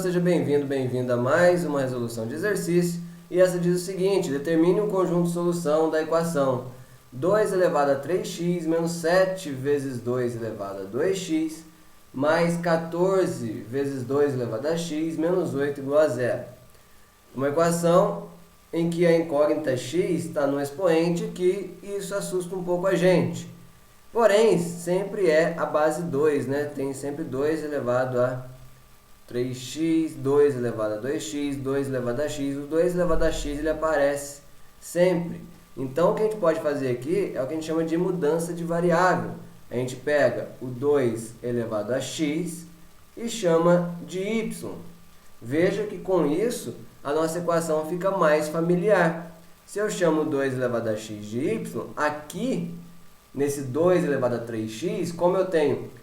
seja bem-vindo, bem-vinda a mais uma resolução de exercício. E essa diz o seguinte: determine um conjunto de solução da equação 2 elevado a 3x menos 7 vezes 2 elevado a 2x mais 14 vezes 2 elevado a x menos 8 igual a zero. Uma equação em que a incógnita x está no expoente, que isso assusta um pouco a gente. Porém, sempre é a base 2, né? Tem sempre 2 elevado a 3x, 2 elevado a 2x, 2 elevado a x. O 2 elevado a x ele aparece sempre. Então, o que a gente pode fazer aqui é o que a gente chama de mudança de variável. A gente pega o 2 elevado a x e chama de y. Veja que com isso a nossa equação fica mais familiar. Se eu chamo 2 elevado a x de y, aqui, nesse 2 elevado a 3x, como eu tenho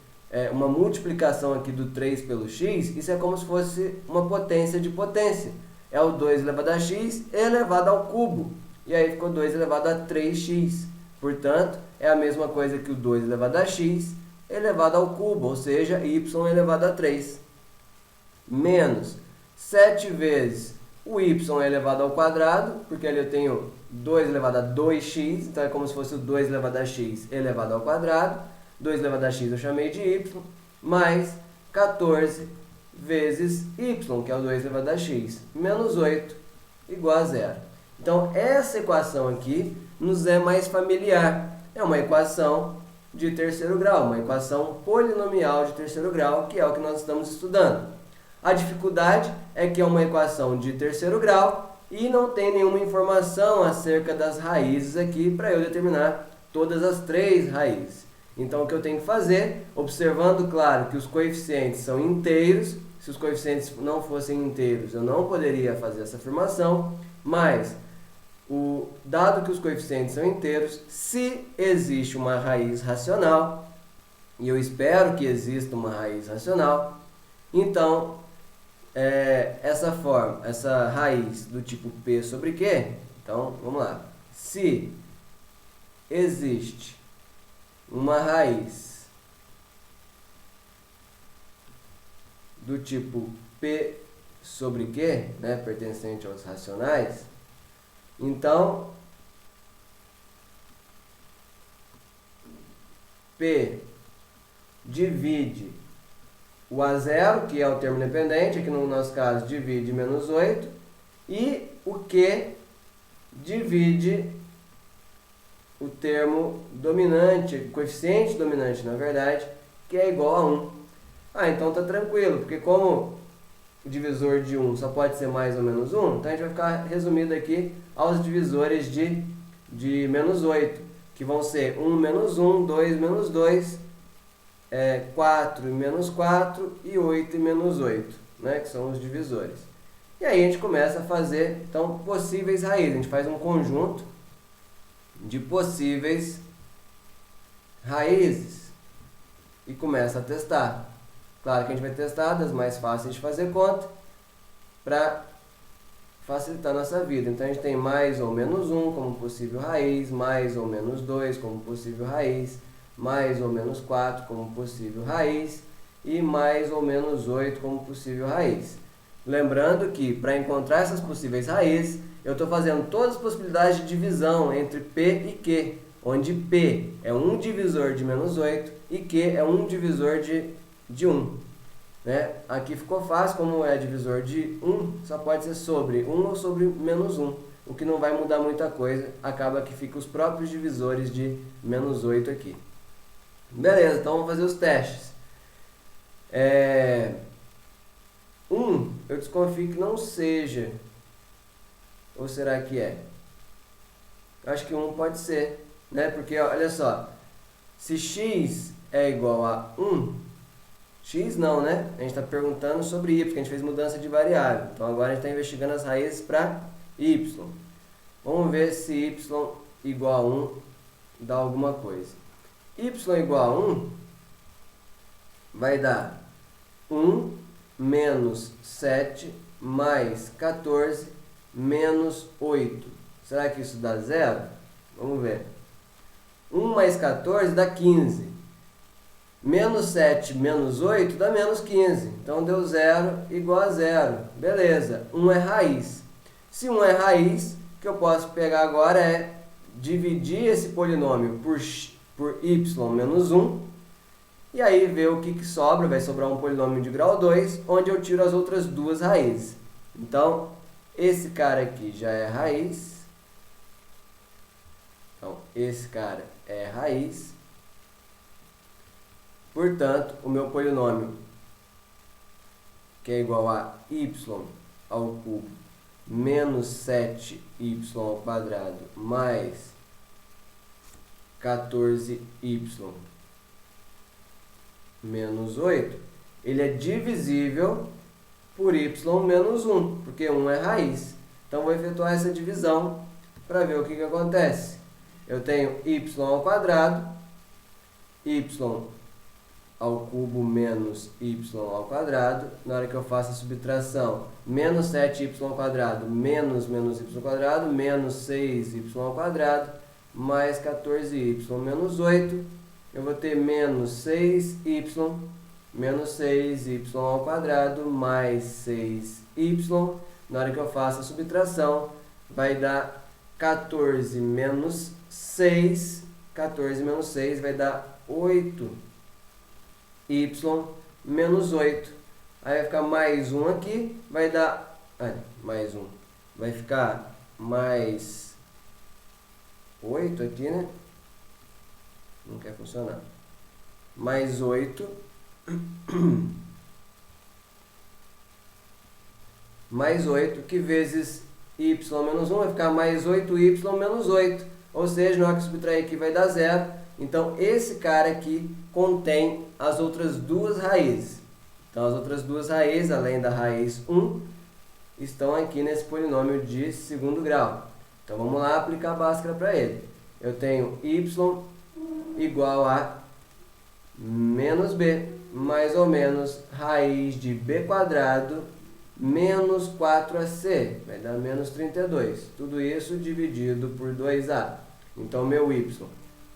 uma multiplicação aqui do 3 pelo x, isso é como se fosse uma potência de potência. É o 2 elevado a x elevado ao cubo. E aí ficou 2 elevado a 3x. Portanto, é a mesma coisa que o 2 elevado a x elevado ao cubo, ou seja, y elevado a 3. Menos 7 vezes o y elevado ao quadrado, porque ali eu tenho 2 elevado a 2x, então é como se fosse o 2 elevado a x elevado ao quadrado. 2 elevado a x eu chamei de y, mais 14 vezes y, que é o 2 elevado a x, menos 8, igual a zero. Então, essa equação aqui nos é mais familiar. É uma equação de terceiro grau, uma equação polinomial de terceiro grau, que é o que nós estamos estudando. A dificuldade é que é uma equação de terceiro grau e não tem nenhuma informação acerca das raízes aqui para eu determinar todas as 3 raízes. Então, o que eu tenho que fazer, observando, claro, que os coeficientes são inteiros, se os coeficientes não fossem inteiros, eu não poderia fazer essa afirmação, mas, dado que os coeficientes são inteiros, se existe uma raiz racional, e eu espero que exista uma raiz racional, então, essa raiz do tipo P sobre Q, então, vamos lá, se existe uma raiz do tipo P sobre Q, né, pertencente aos racionais, então P divide o A0, que é o termo dependente, aqui no nosso caso divide menos 8, e o Q divide o termo dominante, coeficiente dominante, na verdade, que é igual a 1. Então tá tranquilo, porque como o divisor de 1 só pode ser mais ou menos 1, então a gente vai ficar resumido aqui aos divisores de menos 8, que vão ser 1 menos 1, 2 menos 2, 4 e menos 4 e 8 e menos 8, né, que são os divisores. E aí a gente começa a fazer, então, possíveis raízes. A gente faz um conjunto de possíveis raízes e começa a testar. Claro que a gente vai testar das mais fáceis de fazer conta para facilitar a nossa vida. Então a gente tem mais ou menos 1 como possível raiz, mais ou menos 2 como possível raiz, mais ou menos 4 como possível raiz e mais ou menos 8 como possível raiz. Lembrando que para encontrar essas possíveis raízes, eu estou fazendo todas as possibilidades de divisão entre P e Q, onde P é um divisor de menos 8 e Q é um divisor de 1. Né? Aqui ficou fácil, como é divisor de 1, só pode ser sobre 1 ou sobre menos 1, o que não vai mudar muita coisa, acaba que fica os próprios divisores de menos 8 aqui. Beleza, então vamos fazer os testes. 1, eu desconfio que não seja. Ou será que é? Acho que 1 pode ser, né? Porque, olha só, se x é igual a 1, x não, né? A gente está perguntando sobre y, porque a gente fez mudança de variável. Então, agora a gente está investigando as raízes para y. Vamos ver se y igual a 1 dá alguma coisa. Y igual a 1 vai dar 1 menos 7 mais 14 menos 8. Será que isso dá zero? Vamos ver. 1 mais 14 dá 15. Menos 7 menos 8 dá menos 15. Então, deu 0 igual a 0. Beleza. 1 é raiz. Se 1 é raiz, o que eu posso pegar agora é dividir esse polinômio por y menos 1. E aí, ver o que sobra. Vai sobrar um polinômio de grau 2, onde eu tiro as outras duas raízes. Então, esse cara aqui já é raiz. Então, esse cara é raiz. Portanto, o meu polinômio, que é igual a y ao cubo menos 7y ao quadrado mais 14y menos 8, ele é divisível por y menos 1, porque 1 é raiz. Então, vou efetuar essa divisão para ver o que acontece. Eu tenho y ao quadrado, y ao cubo menos y ao quadrado. Na hora que eu faço a subtração, menos 7y ao quadrado menos y ao quadrado, menos 6y ao quadrado, mais 14y menos 8. Eu vou ter menos 6y ao quadrado mais 6y. Na hora que eu faço a subtração, vai dar 14 menos 6. 14 menos 6 vai dar 8y menos 8. Aí vai ficar mais 1 aqui, vai dar... mais 1. Vai ficar mais 8 aqui, né? Não quer funcionar. Mais 8. Mais 8, que vezes y menos 1 vai ficar mais 8y menos 8. Ou seja, na hora que subtrair aqui vai dar 0. Então, esse cara aqui contém as outras duas raízes. Então, as outras duas raízes, além da raiz 1, estão aqui nesse polinômio de segundo grau. Então, vamos lá aplicar a Bhaskara para ele. Eu tenho y igual a menos b, mais ou menos raiz de b quadrado menos 4ac, vai dar menos 32. Tudo isso dividido por 2a. Então, meu y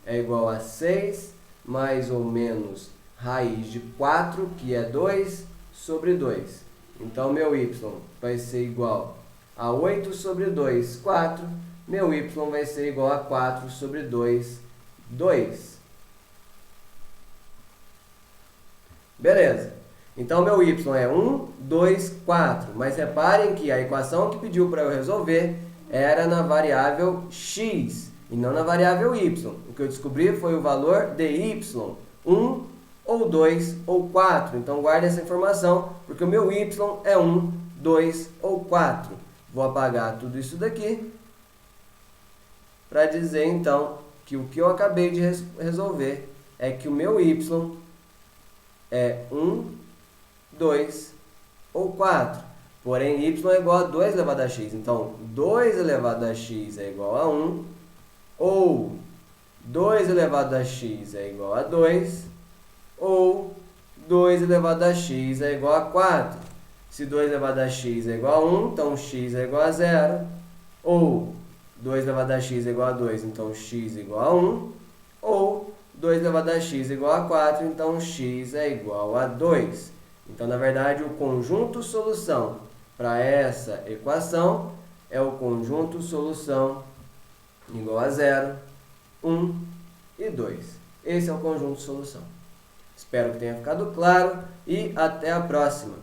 é igual a 6 mais ou menos raiz de 4, que é 2, sobre 2. Então, meu y vai ser igual a 8 sobre 2, 4. Meu y vai ser igual a 4 sobre 2, 2. Beleza. Então, meu y é 1, 2, 4. Mas reparem que a equação que pediu para eu resolver era na variável x e não na variável y. O que eu descobri foi o valor de y, 1 ou 2 ou 4. Então, guarde essa informação, porque o meu y é 1, 2 ou 4. Vou apagar tudo isso daqui para dizer, então, que o que eu acabei de resolver é que o meu y é 1, 2 ou 4. Porém, y é igual a 2 elevado a x. Então, 2 elevado a x é igual a 1. Ou 2 elevado a x é igual a 2. Ou 2 elevado a x é igual a 4. Se 2 elevado a x é igual a 1, então x é igual a 0. Ou 2 elevado a x é igual a 2, então x é igual a 1. Ou 2 elevado a x é igual a 4, então x é igual a 2. Então, na verdade, o conjunto solução para essa equação é o conjunto solução igual a 0, 1 e 2. Esse é o conjunto solução. Espero que tenha ficado claro e até a próxima.